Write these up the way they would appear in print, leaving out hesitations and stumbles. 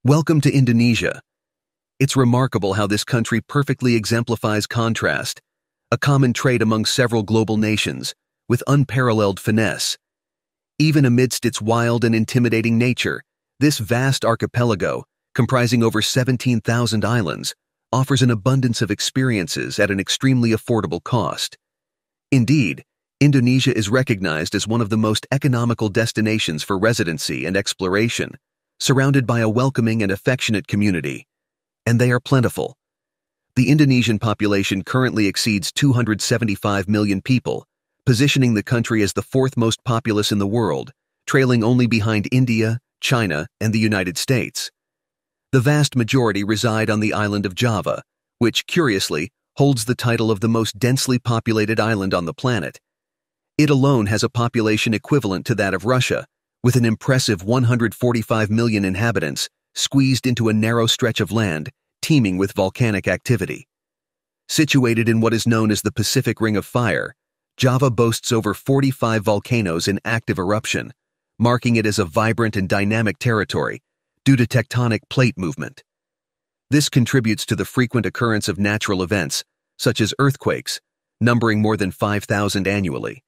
Welcome to Indonesia. It's remarkable how this country perfectly exemplifies contrast, a common trait among several global nations, with unparalleled finesse. Even amidst its wild and intimidating nature, this vast archipelago, comprising over 17,000 islands, offers an abundance of experiences at an extremely affordable cost. Indeed, Indonesia is recognized as one of the most economical destinations for residency and exploration, surrounded by a welcoming and affectionate community, and they are plentiful. The Indonesian population currently exceeds 275 million people, positioning the country as the fourth most populous in the world, trailing only behind India, China, and the United States. The vast majority reside on the island of Java, which, curiously, holds the title of the most densely populated island on the planet. It alone has a population equivalent to that of Russia, with an impressive 145 million inhabitants squeezed into a narrow stretch of land teeming with volcanic activity. Situated in what is known as the Pacific Ring of Fire, Java boasts over 45 volcanoes in active eruption, marking it as a vibrant and dynamic territory due to tectonic plate movement. This contributes to the frequent occurrence of natural events, such as earthquakes, numbering more than 5,000 annually.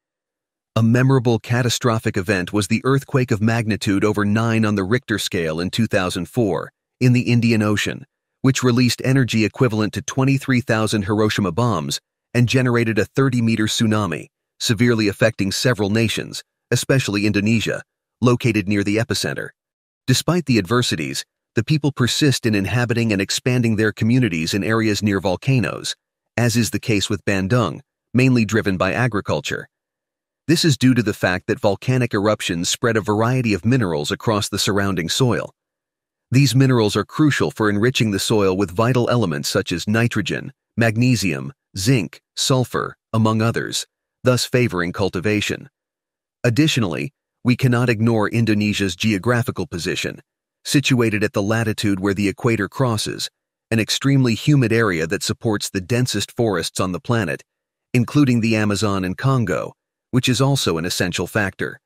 A memorable catastrophic event was the earthquake of magnitude over 9 on the Richter scale in 2004 in the Indian Ocean, which released energy equivalent to 23,000 Hiroshima bombs and generated a 30-meter tsunami, severely affecting several nations, especially Indonesia, located near the epicenter. Despite the adversities, the people persist in inhabiting and expanding their communities in areas near volcanoes, as is the case with Bandung, mainly driven by agriculture. This is due to the fact that volcanic eruptions spread a variety of minerals across the surrounding soil. These minerals are crucial for enriching the soil with vital elements such as nitrogen, magnesium, zinc, sulfur, among others, thus favoring cultivation. Additionally, we cannot ignore Indonesia's geographical position, situated at the latitude where the equator crosses, an extremely humid area that supports the densest forests on the planet, including the Amazon and Congo, which is also an essential factor.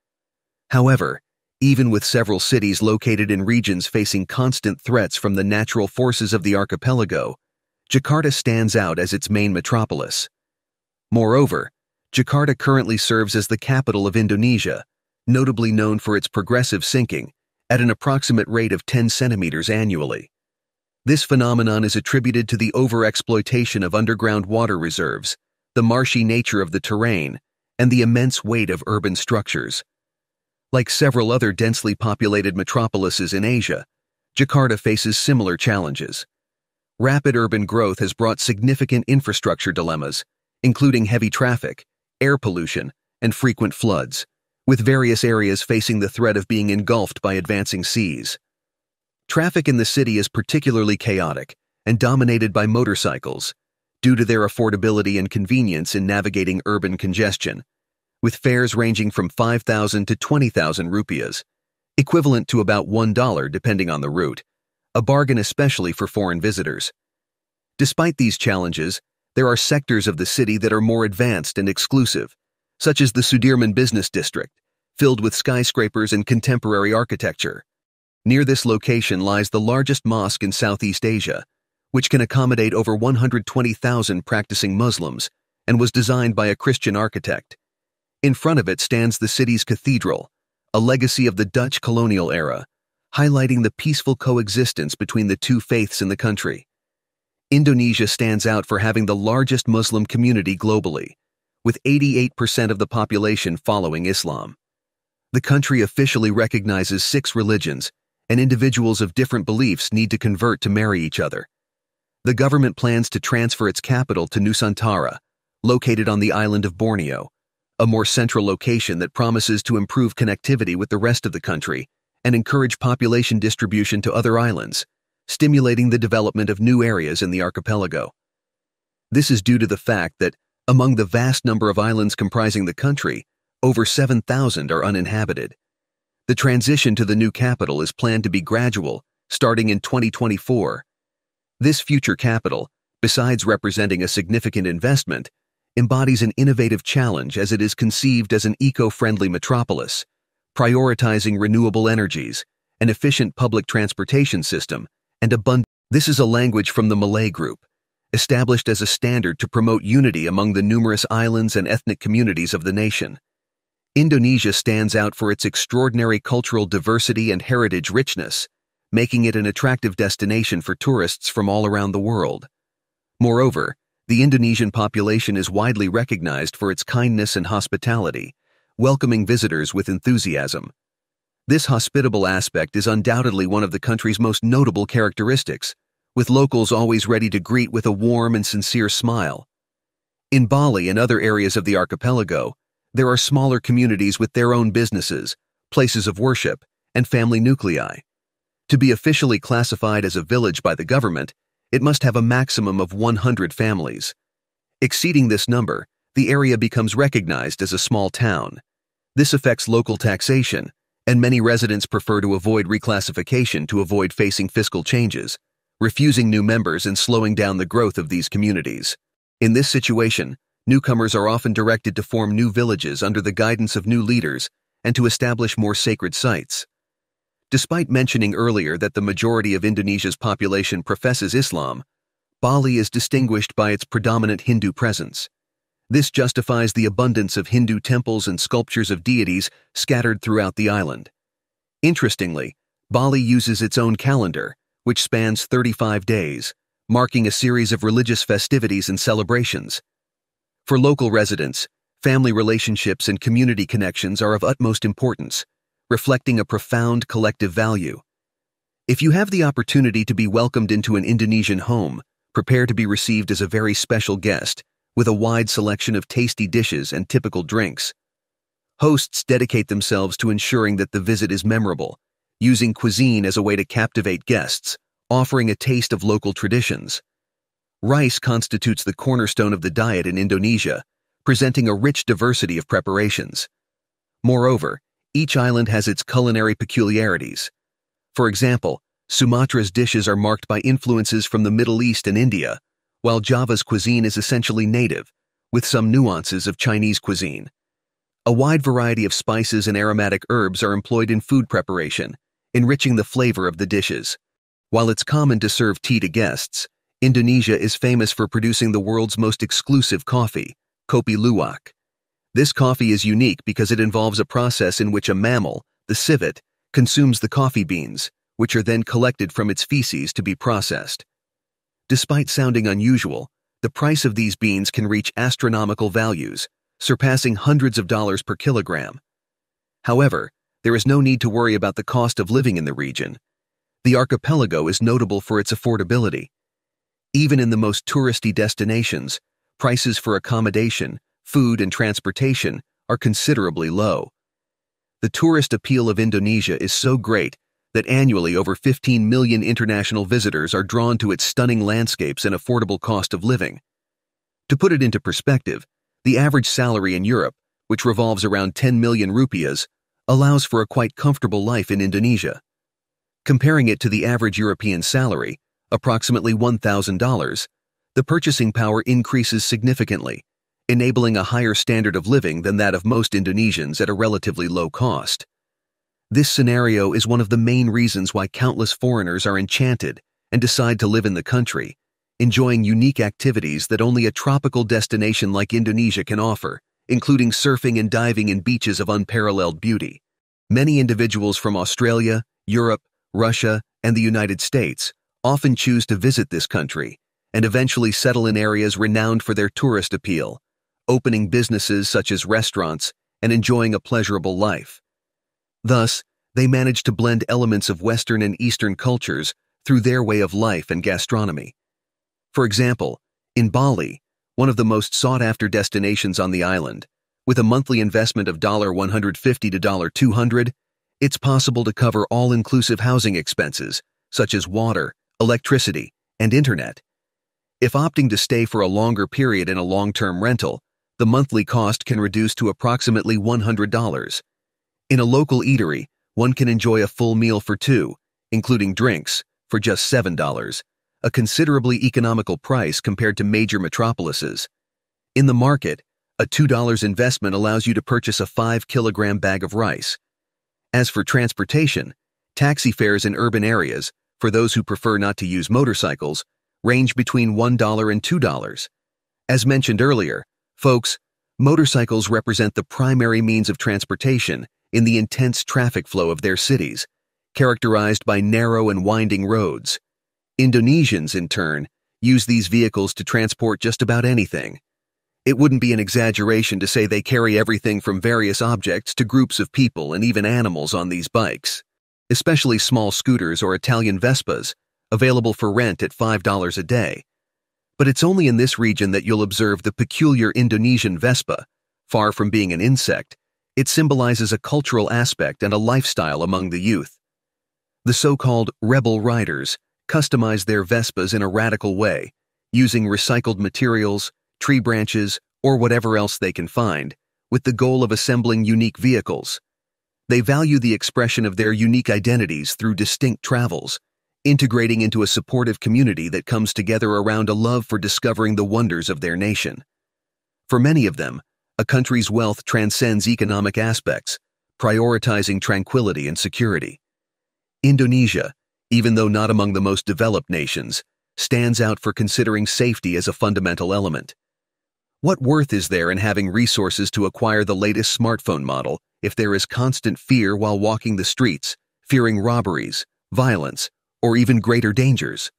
However, even with several cities located in regions facing constant threats from the natural forces of the archipelago, Jakarta stands out as its main metropolis. Moreover, Jakarta currently serves as the capital of Indonesia, notably known for its progressive sinking, at an approximate rate of 10 centimeters annually. This phenomenon is attributed to the overexploitation of underground water reserves, the marshy nature of the terrain, and the immense weight of urban structures. Like several other densely populated metropolises in Asia, Jakarta faces similar challenges. Rapid urban growth has brought significant infrastructure dilemmas, including heavy traffic, air pollution, and frequent floods, with various areas facing the threat of being engulfed by advancing seas. Traffic in the city is particularly chaotic and dominated by motorcycles, due to their affordability and convenience in navigating urban congestion, with fares ranging from 5,000 to 20,000 rupiahs, equivalent to about $1 depending on the route, a bargain especially for foreign visitors. Despite these challenges, there are sectors of the city that are more advanced and exclusive, such as the Sudirman Business District, filled with skyscrapers and contemporary architecture. Near this location lies the largest mosque in Southeast Asia, which can accommodate over 120,000 practicing Muslims and was designed by a Christian architect. In front of it stands the city's cathedral, a legacy of the Dutch colonial era, highlighting the peaceful coexistence between the two faiths in the country. Indonesia stands out for having the largest Muslim community globally, with 88% of the population following Islam. The country officially recognizes 6 religions, and individuals of different beliefs need to convert to marry each other. The government plans to transfer its capital to Nusantara, located on the island of Borneo, a more central location that promises to improve connectivity with the rest of the country and encourage population distribution to other islands, stimulating the development of new areas in the archipelago. This is due to the fact that, among the vast number of islands comprising the country, over 7,000 are uninhabited. The transition to the new capital is planned to be gradual, starting in 2024. This future capital, besides representing a significant investment, embodies an innovative challenge as it is conceived as an eco-friendly metropolis, prioritizing renewable energies an efficient public transportation system, and abundant. This is a language from the Malay group, established as a standard to promote unity among the numerous islands and ethnic communities of the nation. Indonesia stands out for its extraordinary cultural diversity and heritage richness, making it an attractive destination for tourists from all around the world. Moreover, the Indonesian population is widely recognized for its kindness and hospitality, welcoming visitors with enthusiasm. This hospitable aspect is undoubtedly one of the country's most notable characteristics, with locals always ready to greet with a warm and sincere smile. In Bali and other areas of the archipelago, there are smaller communities with their own businesses, places of worship, and family nuclei. To be officially classified as a village by the government, it must have a maximum of 100 families. Exceeding this number, the area becomes recognized as a small town. This affects local taxation, and many residents prefer to avoid reclassification to avoid facing fiscal changes, refusing new members and slowing down the growth of these communities. In this situation, newcomers are often directed to form new villages under the guidance of new leaders and to establish more sacred sites. Despite mentioning earlier that the majority of Indonesia's population professes Islam, Bali is distinguished by its predominant Hindu presence. This justifies the abundance of Hindu temples and sculptures of deities scattered throughout the island. Interestingly, Bali uses its own calendar, which spans 35 days, marking a series of religious festivities and celebrations. For local residents, family relationships and community connections are of utmost importance, reflecting a profound collective value. If you have the opportunity to be welcomed into an Indonesian home, prepare to be received as a very special guest, with a wide selection of tasty dishes and typical drinks. Hosts dedicate themselves to ensuring that the visit is memorable, using cuisine as a way to captivate guests, offering a taste of local traditions. Rice constitutes the cornerstone of the diet in Indonesia, presenting a rich diversity of preparations. Moreover, each island has its culinary peculiarities. For example, Sumatra's dishes are marked by influences from the Middle East and India, while Java's cuisine is essentially native, with some nuances of Chinese cuisine. A wide variety of spices and aromatic herbs are employed in food preparation, enriching the flavor of the dishes. While it's common to serve tea to guests, Indonesia is famous for producing the world's most exclusive coffee, kopi luwak. This coffee is unique because it involves a process in which a mammal, the civet, consumes the coffee beans, which are then collected from its feces to be processed. Despite sounding unusual, the price of these beans can reach astronomical values, surpassing hundreds of dollars per kilogram. However, there is no need to worry about the cost of living in the region. The archipelago is notable for its affordability. Even in the most touristy destinations, prices for accommodation, food, and transportation are considerably low. The tourist appeal of Indonesia is so great that annually over 15 million international visitors are drawn to its stunning landscapes and affordable cost of living. To put it into perspective, the average salary in Europe, which revolves around 10 million rupiahs, allows for a quite comfortable life in Indonesia. Comparing it to the average European salary, approximately $1,000, the purchasing power increases significantly, enabling a higher standard of living than that of most Indonesians at a relatively low cost. This scenario is one of the main reasons why countless foreigners are enchanted and decide to live in the country, enjoying unique activities that only a tropical destination like Indonesia can offer, including surfing and diving in beaches of unparalleled beauty. Many individuals from Australia, Europe, Russia, and the United States often choose to visit this country and eventually settle in areas renowned for their tourist appeal, opening businesses such as restaurants and enjoying a pleasurable life. Thus, they manage to blend elements of Western and Eastern cultures through their way of life and gastronomy. For example, in Bali, one of the most sought-after destinations on the island, with a monthly investment of $150 to $200, it's possible to cover all-inclusive housing expenses, such as water, electricity, and internet. If opting to stay for a longer period in a long-term rental, the monthly cost can reduce to approximately $100. In a local eatery, one can enjoy a full meal for two, including drinks, for just $7, a considerably economical price compared to major metropolises. In the market, a $2 investment allows you to purchase a 5-kilogram bag of rice. As for transportation, Taxi fares in urban areas, for those who prefer not to use motorcycles, range between $1 and $2. As mentioned earlier, folks, motorcycles represent the primary means of transportation in the intense traffic flow of their cities, characterized by narrow and winding roads. Indonesians, in turn, use these vehicles to transport just about anything. It wouldn't be an exaggeration to say they carry everything from various objects to groups of people and even animals on these bikes, especially small scooters or Italian Vespas, available for rent at $5 a day. But it's only in this region that you'll observe the peculiar Indonesian Vespa. Far from being an insect, it symbolizes a cultural aspect and a lifestyle among the youth. The so-called rebel riders customize their Vespas in a radical way, using recycled materials, tree branches, or whatever else they can find, with the goal of assembling unique vehicles. They value the expression of their unique identities through distinct travels, integrating into a supportive community that comes together around a love for discovering the wonders of their nation. For many of them, a country's wealth transcends economic aspects, prioritizing tranquility and security. Indonesia, even though not among the most developed nations, stands out for considering safety as a fundamental element. What worth is there in having resources to acquire the latest smartphone model if there is constant fear while walking the streets, fearing robberies, violence, or even greater dangers?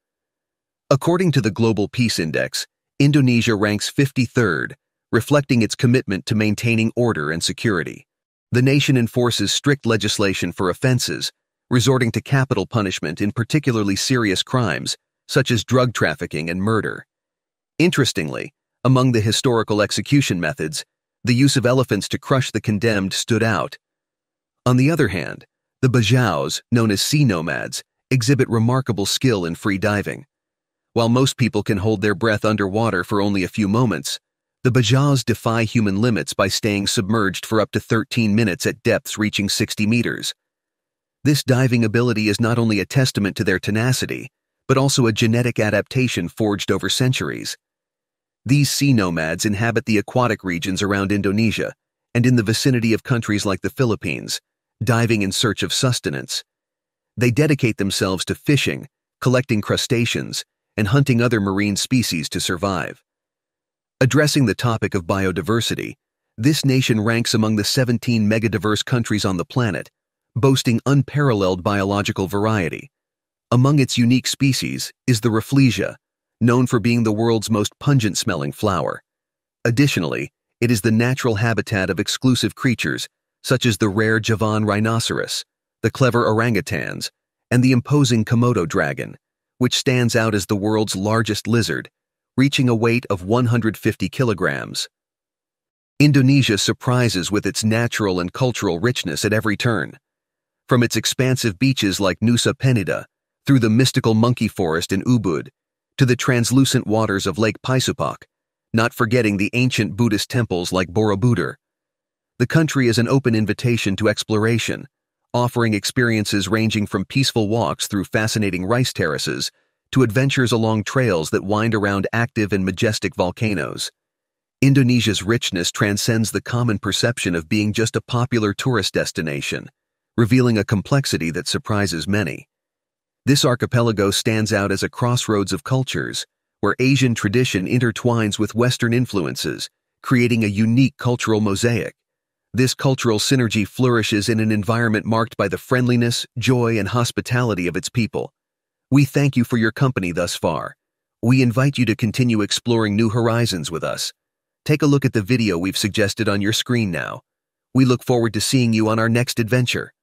According to the Global Peace Index, Indonesia ranks 53rd, reflecting its commitment to maintaining order and security. The nation enforces strict legislation for offenses, resorting to capital punishment in particularly serious crimes, such as drug trafficking and murder. Interestingly, among the historical execution methods, the use of elephants to crush the condemned stood out. On the other hand, the bajaus, known as sea nomads, exhibit remarkable skill in free diving. While most people can hold their breath underwater for only a few moments, the bajaus defy human limits by staying submerged for up to 13 minutes at depths reaching 60 meters. This diving ability is not only a testament to their tenacity, but also a genetic adaptation forged over centuries. These sea nomads inhabit the aquatic regions around Indonesia and in the vicinity of countries like the Philippines, diving in search of sustenance. They dedicate themselves to fishing, collecting crustaceans, and hunting other marine species to survive. Addressing the topic of biodiversity, this nation ranks among the 17 megadiverse countries on the planet, boasting unparalleled biological variety. Among its unique species is the Rafflesia, known for being the world's most pungent-smelling flower. Additionally, it is the natural habitat of exclusive creatures such as the rare Javan rhinoceros, the clever orangutans, and the imposing Komodo dragon, which stands out as the world's largest lizard, reaching a weight of 150 kilograms. Indonesia surprises with its natural and cultural richness at every turn. From its expansive beaches like Nusa Penida, through the mystical monkey forest in Ubud, to the translucent waters of Lake Paisupak, not forgetting the ancient Buddhist temples like Borobudur. The country is an open invitation to exploration, offering experiences ranging from peaceful walks through fascinating rice terraces to adventures along trails that wind around active and majestic volcanoes. Indonesia's richness transcends the common perception of being just a popular tourist destination, revealing a complexity that surprises many. This archipelago stands out as a crossroads of cultures, where Asian tradition intertwines with Western influences, creating a unique cultural mosaic. This cultural synergy flourishes in an environment marked by the friendliness, joy, and hospitality of its people. We thank you for your company thus far. We invite you to continue exploring new horizons with us. Take a look at the video we've suggested on your screen now. We look forward to seeing you on our next adventure.